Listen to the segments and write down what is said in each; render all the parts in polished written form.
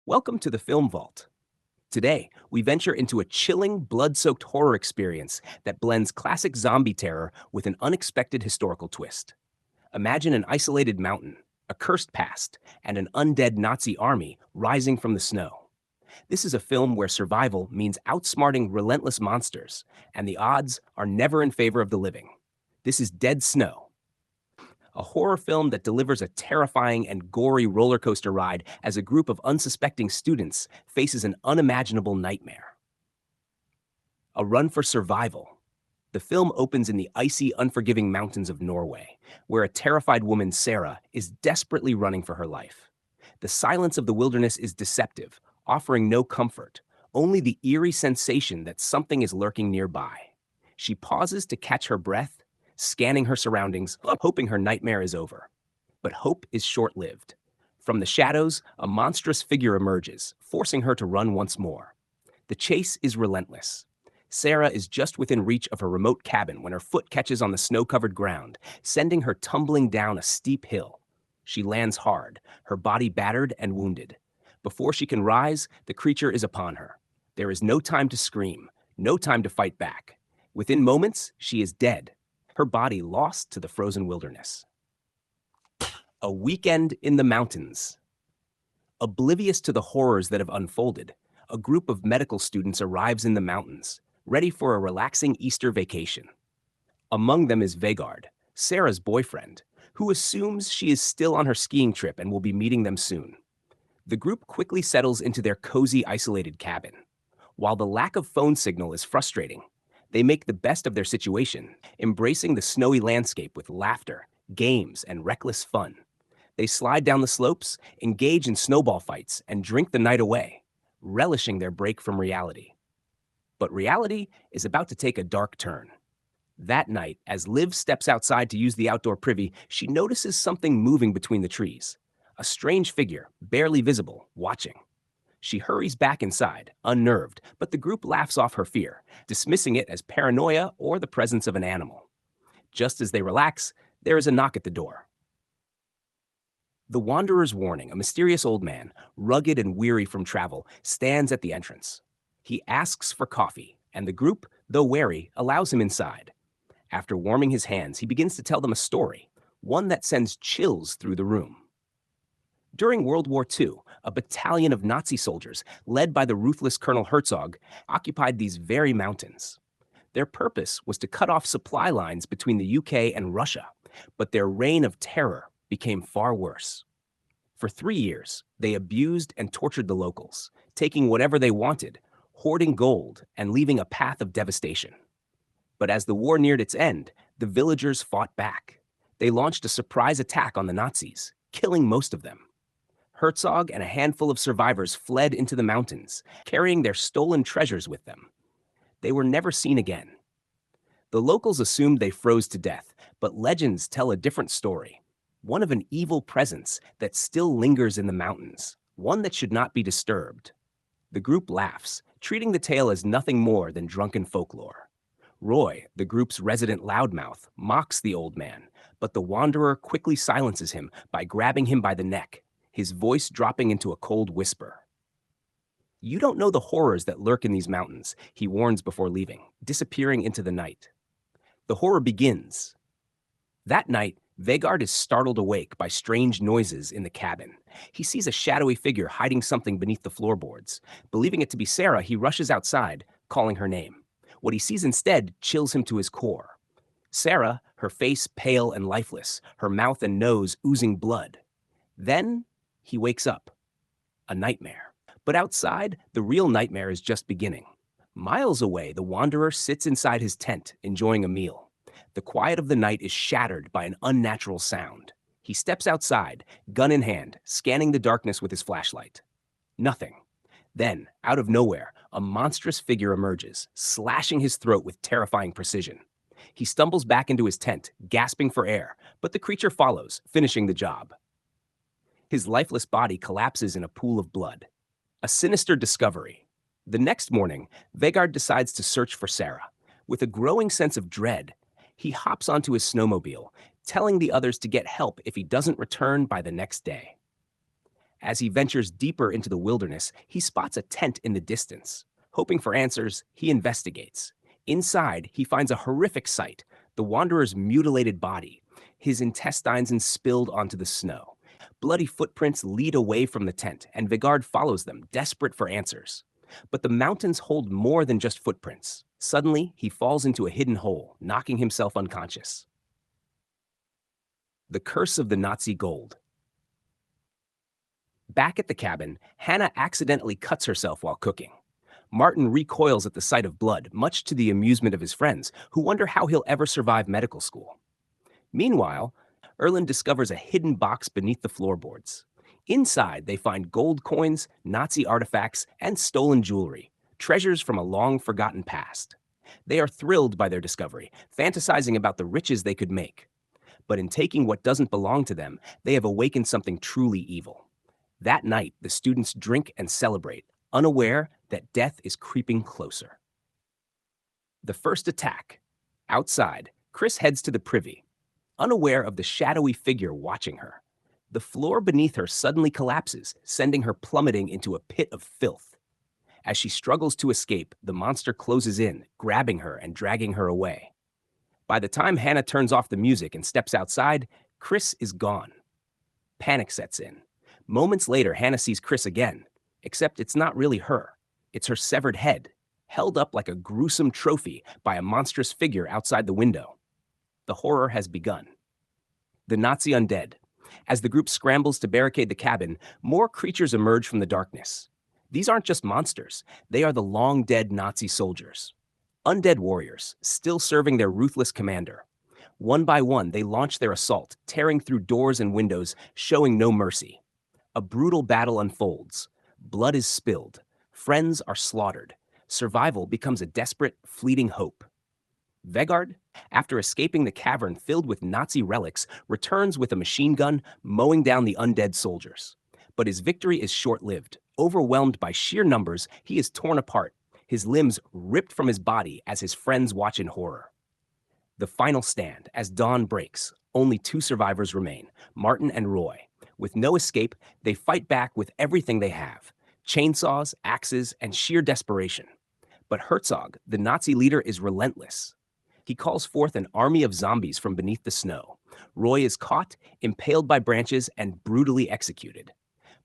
Welcome to the Film Vault. Today, we venture into a chilling, blood-soaked horror experience that blends classic zombie terror with an unexpected historical twist. Imagine an isolated mountain, a cursed past, and an undead Nazi army rising from the snow. This is a film where survival means outsmarting relentless monsters, and the odds are never in favor of the living. This is Dead Snow, a horror film that delivers a terrifying and gory roller coaster ride as a group of unsuspecting students faces an unimaginable nightmare. A run for survival. The film opens in the icy, unforgiving mountains of Norway, where a terrified woman, Sarah, is desperately running for her life. The silence of the wilderness is deceptive, offering no comfort, only the eerie sensation that something is lurking nearby. She pauses to catch her breath, scanning her surroundings, hoping her nightmare is over. But hope is short-lived. From the shadows, a monstrous figure emerges, forcing her to run once more. The chase is relentless. Sarah is just within reach of her remote cabin when her foot catches on the snow-covered ground, sending her tumbling down a steep hill. She lands hard, her body battered and wounded. Before she can rise, the creature is upon her. There is no time to scream, no time to fight back. Within moments, she is dead, her body lost to the frozen wilderness. A weekend in the mountains. Oblivious to the horrors that have unfolded, a group of medical students arrives in the mountains, ready for a relaxing Easter vacation. Among them is Vegard, Sarah's boyfriend, who assumes she is still on her skiing trip and will be meeting them soon. The group quickly settles into their cozy, isolated cabin. While the lack of phone signal is frustrating, they make the best of their situation, embracing the snowy landscape with laughter, games, and reckless fun. They slide down the slopes, engage in snowball fights, and drink the night away, relishing their break from reality. But reality is about to take a dark turn. That night, as Liv steps outside to use the outdoor privy, she notices something moving between the trees. A strange figure, barely visible, watching. She hurries back inside, unnerved, but the group laughs off her fear, dismissing it as paranoia or the presence of an animal. Just as they relax, there is a knock at the door. The Wanderer's Warning, a mysterious old man, rugged and weary from travel, stands at the entrance. He asks for coffee, and the group, though wary, allows him inside. After warming his hands, he begins to tell them a story, one that sends chills through the room. During World War II, a battalion of Nazi soldiers, led by the ruthless Colonel Herzog, occupied these very mountains. Their purpose was to cut off supply lines between the UK and Russia, but their reign of terror became far worse. For 3 years, they abused and tortured the locals, taking whatever they wanted, hoarding gold, and leaving a path of devastation. But as the war neared its end, the villagers fought back. They launched a surprise attack on the Nazis, killing most of them. Herzog and a handful of survivors fled into the mountains, carrying their stolen treasures with them. They were never seen again. The locals assumed they froze to death, but legends tell a different story. One of an evil presence that still lingers in the mountains, one that should not be disturbed. The group laughs, treating the tale as nothing more than drunken folklore. Roy, the group's resident loudmouth, mocks the old man, but the wanderer quickly silences him by grabbing him by the neck, his voice dropping into a cold whisper. You don't know the horrors that lurk in these mountains, he warns before leaving, disappearing into the night. The horror begins. That night, Vegard is startled awake by strange noises in the cabin. He sees a shadowy figure hiding something beneath the floorboards. Believing it to be Sarah, he rushes outside, calling her name. What he sees instead chills him to his core. Sarah, her face pale and lifeless, her mouth and nose oozing blood. Then he wakes up. A nightmare. But outside, the real nightmare is just beginning. Miles away, the wanderer sits inside his tent, enjoying a meal. The quiet of the night is shattered by an unnatural sound. He steps outside, gun in hand, scanning the darkness with his flashlight. Nothing. Then, out of nowhere, a monstrous figure emerges, slashing his throat with terrifying precision. He stumbles back into his tent, gasping for air, but the creature follows, finishing the job. His lifeless body collapses in a pool of blood. A sinister discovery. The next morning, Vegard decides to search for Sarah. With a growing sense of dread, he hops onto his snowmobile, telling the others to get help if he doesn't return by the next day. As he ventures deeper into the wilderness, he spots a tent in the distance. Hoping for answers, he investigates. Inside, he finds a horrific sight: the wanderer's mutilated body, his intestines and spilled onto the snow. Bloody footprints lead away from the tent, and Vigard follows them, desperate for answers. But the mountains hold more than just footprints. Suddenly, he falls into a hidden hole, knocking himself unconscious. The Curse of the Nazi Gold. Back at the cabin, Hannah accidentally cuts herself while cooking. Martin recoils at the sight of blood, much to the amusement of his friends, who wonder how he'll ever survive medical school. Meanwhile, Erland discovers a hidden box beneath the floorboards. Inside, they find gold coins, Nazi artifacts, and stolen jewelry, treasures from a long-forgotten past. They are thrilled by their discovery, fantasizing about the riches they could make. But in taking what doesn't belong to them, they have awakened something truly evil. That night, the students drink and celebrate, unaware that death is creeping closer. The first attack. Outside, Chris heads to the privy, unaware of the shadowy figure watching her. The floor beneath her suddenly collapses, sending her plummeting into a pit of filth. As she struggles to escape, the monster closes in, grabbing her and dragging her away. By the time Hannah turns off the music and steps outside, Chris is gone. Panic sets in. Moments later, Hannah sees Chris again, except it's not really her. It's her severed head, held up like a gruesome trophy by a monstrous figure outside the window. The horror has begun. The Nazi undead. As the group scrambles to barricade the cabin, more creatures emerge from the darkness. These aren't just monsters, they are the long-dead Nazi soldiers. Undead warriors, still serving their ruthless commander. One by one, they launch their assault, tearing through doors and windows, showing no mercy. A brutal battle unfolds. Blood is spilled. Friends are slaughtered. Survival becomes a desperate, fleeting hope. Vegard, after escaping the cavern filled with Nazi relics, returns with a machine gun, mowing down the undead soldiers. But his victory is short-lived. Overwhelmed by sheer numbers, he is torn apart, his limbs ripped from his body as his friends watch in horror. The final stand. As dawn breaks, only two survivors remain, Martin and Roy. With no escape, they fight back with everything they have: chainsaws, axes, and sheer desperation. But Herzog, the Nazi leader, is relentless. He calls forth an army of zombies from beneath the snow. Roy is caught, impaled by branches, and brutally executed.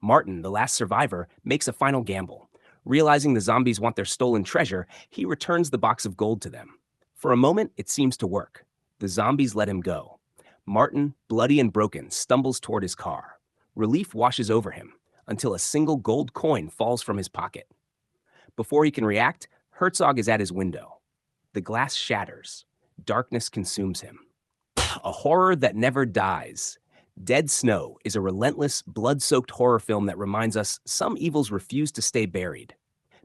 Martin, the last survivor, makes a final gamble. Realizing the zombies want their stolen treasure, he returns the box of gold to them. For a moment, it seems to work. The zombies let him go. Martin, bloody and broken, stumbles toward his car. Relief washes over him until a single gold coin falls from his pocket. Before he can react, Herzog is at his window. The glass shatters. Darkness consumes him. A horror that never dies. Dead Snow is a relentless, blood-soaked horror film that reminds us some evils refuse to stay buried.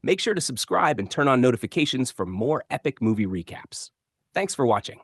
Make sure to subscribe and turn on notifications for more epic movie recaps. Thanks for watching.